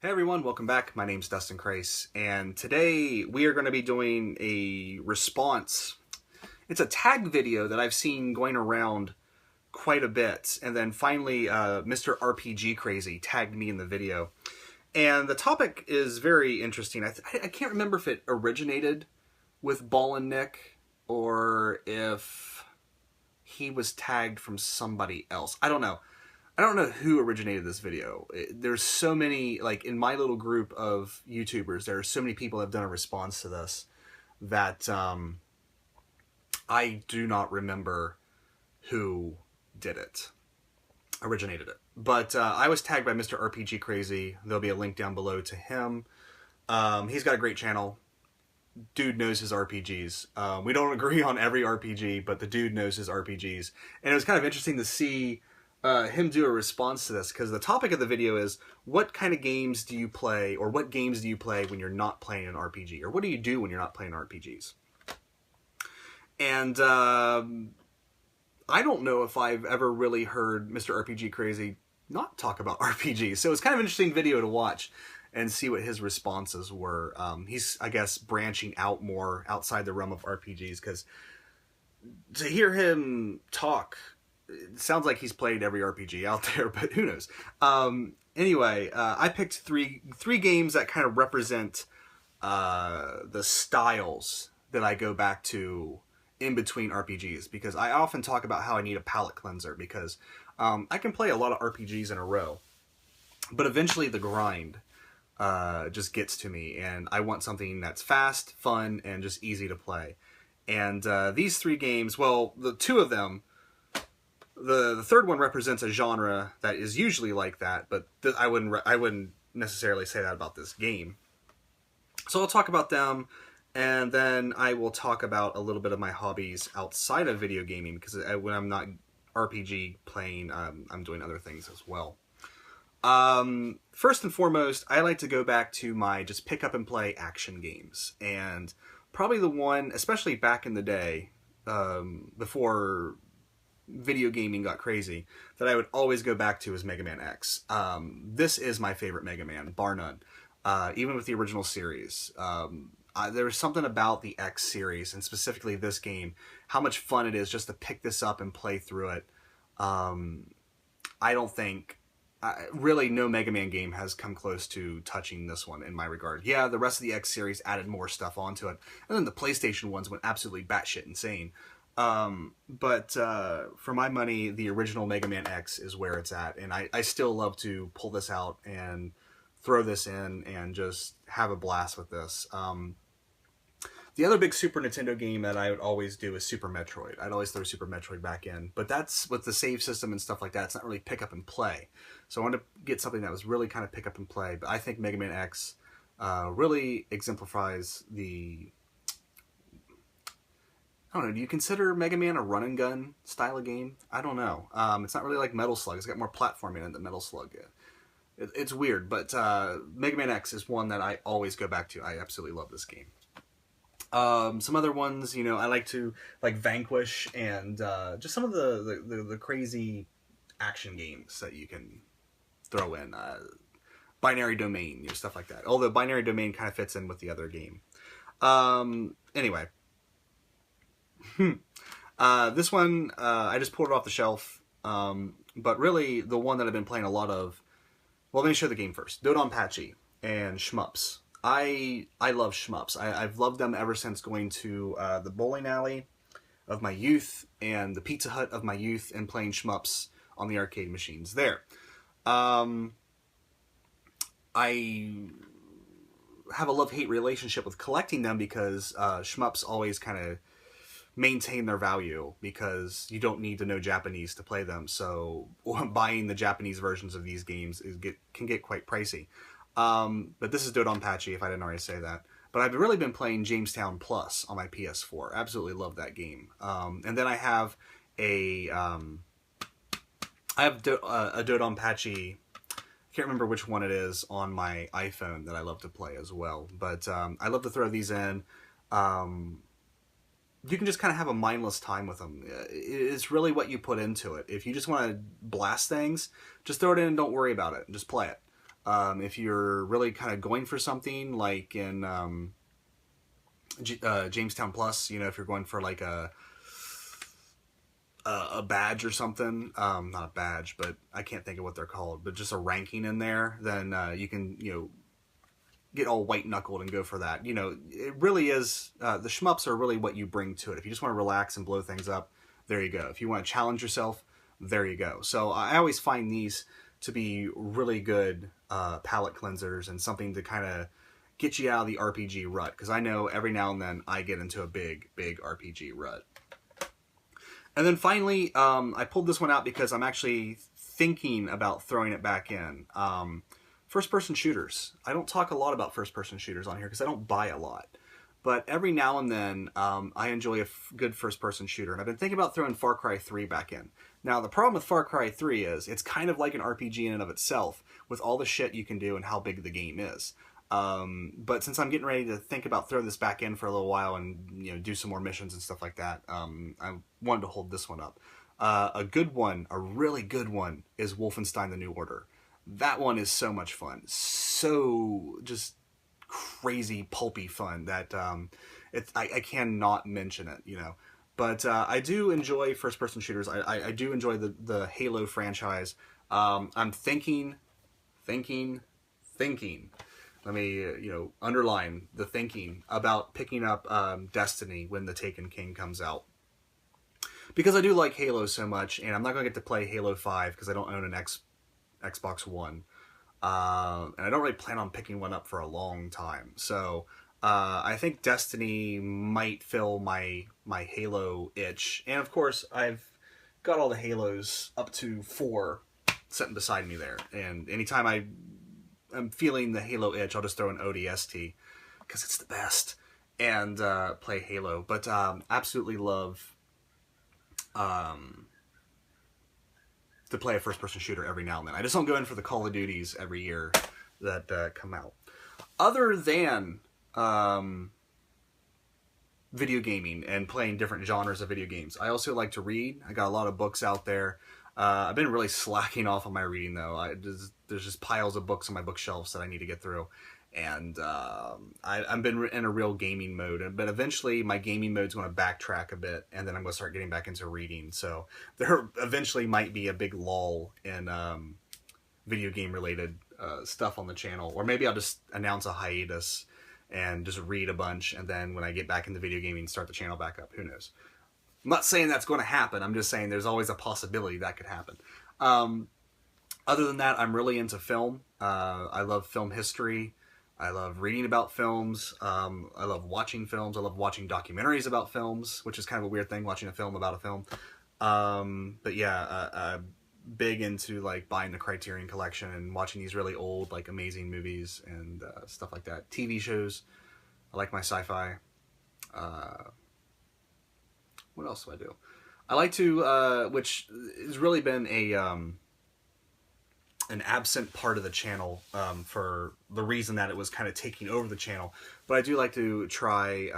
Hey everyone, welcome back. My name's dustinkreis, and today we are going to be doing a response. It's a tagged video that I've seen going around quite a bit, and then finally MrRPGcrazy tagged me in the video. And the topic is very interesting. I can't remember if it originated with Ball and Nick or if he was tagged from somebody else. I don't know. I don't know who originated this video. There's so many, like in my little group of YouTubers, there are so many people that have done a response to this that I do not remember who did it, originated it. But I was tagged by MrRPGcrazy. There'll be a link down below to him. He's got a great channel. Dude knows his RPGs. We don't agree on every RPG, but the dude knows his RPGs. And it was kind of interesting to see him do a response to this, because the topic of the video is, what kind of games do you play, or what games do you play when you're not playing an RPG, or what do you do when you're not playing RPGs? And I don't know if I've ever really heard MrRPGcrazy not talk about RPGs, so it's kind of an interesting video to watch and see what his responses were. He's, I guess, branching out more outside the realm of RPGs, because to hear him talk, it sounds like he's played every RPG out there, but who knows? Anyway, I picked three games that kind of represent the styles that I go back to in between RPGs, because I often talk about how I need a palate cleanser, because I can play a lot of RPGs in a row, but eventually the grind just gets to me, and I want something that's fast, fun, and just easy to play. And these three games, well, the two of them, the third one represents a genre that is usually like that, but I wouldn't necessarily say that about this game. So I'll talk about them, and then I will talk about a little bit of my hobbies outside of video gaming, because when I'm not RPG playing, I'm doing other things as well. First and foremost, I like to go back to my just pick up and play action games, and probably the one, especially back in the day, before video gaming got crazy, that I would always go back to is Mega Man X. This is my favorite Mega Man, bar none. Even with the original series. There was something about the X series, and specifically this game, how much fun it is just to pick this up and play through it. I don't think really no Mega Man game has come close to touching this one in my regard. Yeah, the rest of the X series added more stuff onto it, and then the PlayStation ones went absolutely batshit insane. But for my money, the original Mega Man X is where it's at, and I still love to pull this out and throw this in and just have a blast with this. The other big Super Nintendo game that I would always do is Super Metroid. I'd always throw Super Metroid back in, but that's with the save system and stuff like that. It's not really pick up and play. So I wanted to get something that was really kind of pick up and play, but I think Mega Man X really exemplifies the... I don't know, do you consider Mega Man a run and gun style of game? I don't know. It's not really like Metal Slug. It's got more platforming in it than Metal Slug. It's weird, but Mega Man X is one that I always go back to. I absolutely love this game. Some other ones, you know, I like to, like Vanquish, and just some of the crazy action games that you can throw in. Binary Domain, you know, stuff like that. Although Binary Domain kind of fits in with the other game. Anyway. This one, I just pulled it off the shelf, but really the one that I've been playing a lot of, well, let me show the game first. Dodonpachi and Shmups. I love Shmups. I've loved them ever since going to the bowling alley of my youth and the Pizza Hut of my youth and playing Shmups on the arcade machines there. I have a love-hate relationship with collecting them, because Shmups always kind of maintain their value, because you don't need to know Japanese to play them, so buying the Japanese versions of these games can get quite pricey. But this is Dodonpachi, if I didn't already say that. But I've really been playing Jamestown Plus on my PS4. Absolutely love that game. And then I have a Dodonpachi, I can't remember which one it is, on my iPhone that I love to play as well. But I love to throw these in. You can just kind of have a mindless time with them. It's really what you put into it. If you just want to blast things, just throw it in and don't worry about it. Just play it. If you're really kind of going for something like in Jamestown Plus, you know, if you're going for like a badge or something, not a badge, but I can't think of what they're called, but just a ranking in there, then you can, you know, get all white knuckled and go for that. You know, it really is, the shmups are really what you bring to it. If you just want to relax and blow things up, there you go. If you want to challenge yourself, there you go. So I always find these to be really good palate cleansers and something to kind of get you out of the RPG rut, because I know every now and then I get into a big RPG rut. And then finally, I pulled this one out because I'm actually thinking about throwing it back in. First-person shooters. I don't talk a lot about first-person shooters on here because I don't buy a lot. But every now and then, I enjoy a good first-person shooter. And I've been thinking about throwing Far Cry 3 back in. Now, the problem with Far Cry 3 is it's kind of like an RPG in and of itself with all the shit you can do and how big the game is. But since I'm getting ready to think about throwing this back in for a little while and, you know, do some more missions and stuff like that, I wanted to hold this one up. A good one, a really good one, is Wolfenstein: The New Order. That one is so much fun. So just crazy, pulpy fun that I cannot mention it, you know. But I do enjoy first-person shooters. I do enjoy the Halo franchise. I'm thinking. Let me, you know, underline the thinking about picking up Destiny when the Taken King comes out. Because I do like Halo so much, and I'm not going to get to play Halo 5 because I don't own an Xbox One. And I don't really plan on picking one up for a long time. So I think Destiny might fill my Halo itch. And of course, I've got all the Halos up to 4 sitting beside me there. And anytime I'm feeling the Halo itch, I'll just throw an ODST because it's the best and play Halo. But absolutely love to play a first-person shooter every now and then. I just don't go in for the Call of Duties every year that come out. Other than video gaming and playing different genres of video games, I also like to read. I got a lot of books out there. I've been really slacking off on my reading, though. There's just piles of books on my bookshelves that I need to get through. And I've been in a real gaming mode. But eventually, my gaming mode's going to backtrack a bit, and then I'm going to start getting back into reading. So there eventually might be a big lull in video game-related stuff on the channel. Or maybe I'll just announce a hiatus and just read a bunch, and then when I get back into video gaming, start the channel back up. Who knows? I'm not saying that's going to happen. I'm just saying there's always a possibility that could happen. Other than that, I'm really into film. I love film history. I love reading about films. I love watching films. I love watching documentaries about films, which is kind of a weird thing, watching a film about a film. But yeah, big into like buying the Criterion Collection and watching these really old, like amazing movies and stuff like that. TV shows. I like my sci-fi. What else do I do? I like to, which has really been an absent part of the channel for the reason that it was kind of taking over the channel. But I do like to try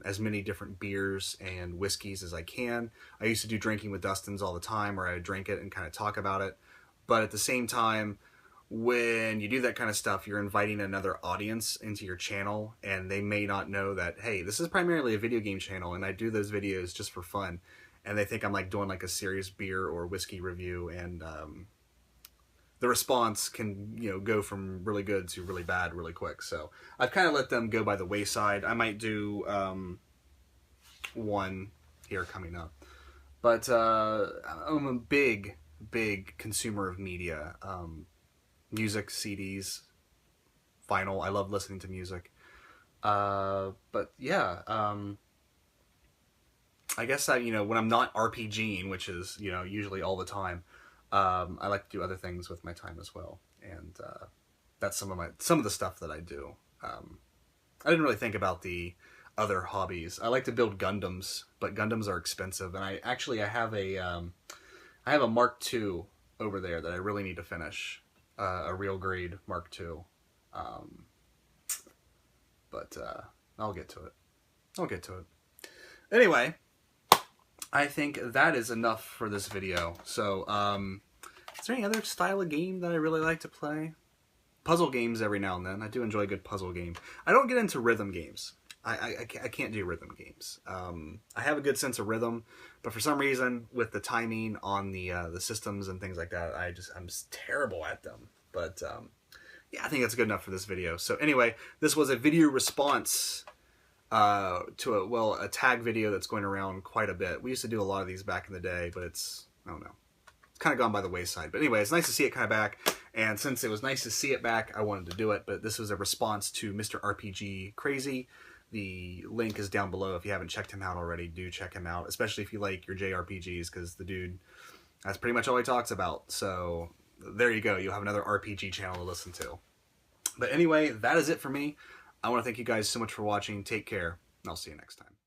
as many different beers and whiskeys as I can. I used to do drinking with Dustins all the time, where I would drink it and kind of talk about it. But at the same time, when you do that kind of stuff, you're inviting another audience into your channel, and they may not know that, hey, this is primarily a video game channel, and I do those videos just for fun. And they think I'm like doing like a serious beer or whiskey review, and the response can, you know, go from really good to really bad really quick. So I've kind of let them go by the wayside. I might do one here coming up. But I'm a big consumer of media. Music, CDs, vinyl. I love listening to music. But yeah, I guess that, you know, when I'm not RPGing, which is, you know, usually all the time, I like to do other things with my time as well. And that's some of the stuff that I do. I didn't really think about the other hobbies. I like to build Gundams, but Gundams are expensive. And I have a Mark II over there that I really need to finish. A real grade Mark II. But I'll get to it. Anyway, I think that is enough for this video. So, is there any other style of game that I really like to play? puzzle games every now and then. I do enjoy a good puzzle game. I don't get into rhythm games. I can't do rhythm games. I have a good sense of rhythm, but for some reason, with the timing on the systems and things like that, I'm just terrible at them. But yeah, I think that's good enough for this video. So anyway, this was a video response to a tag video that's going around quite a bit. We used to do a lot of these back in the day, but I don't know. It's kind of gone by the wayside. But anyway, it's nice to see it kind of back. And since it was nice to see it back, I wanted to do it. But this was a response to MrRPGcrazy. The link is down below. If you haven't checked him out already, do check him out. Especially if you like your JRPGs, because the dude, that's pretty much all he talks about. So there you go. You'll have another RPG channel to listen to. But anyway, that is it for me. I want to thank you guys so much for watching. Take care, and I'll see you next time.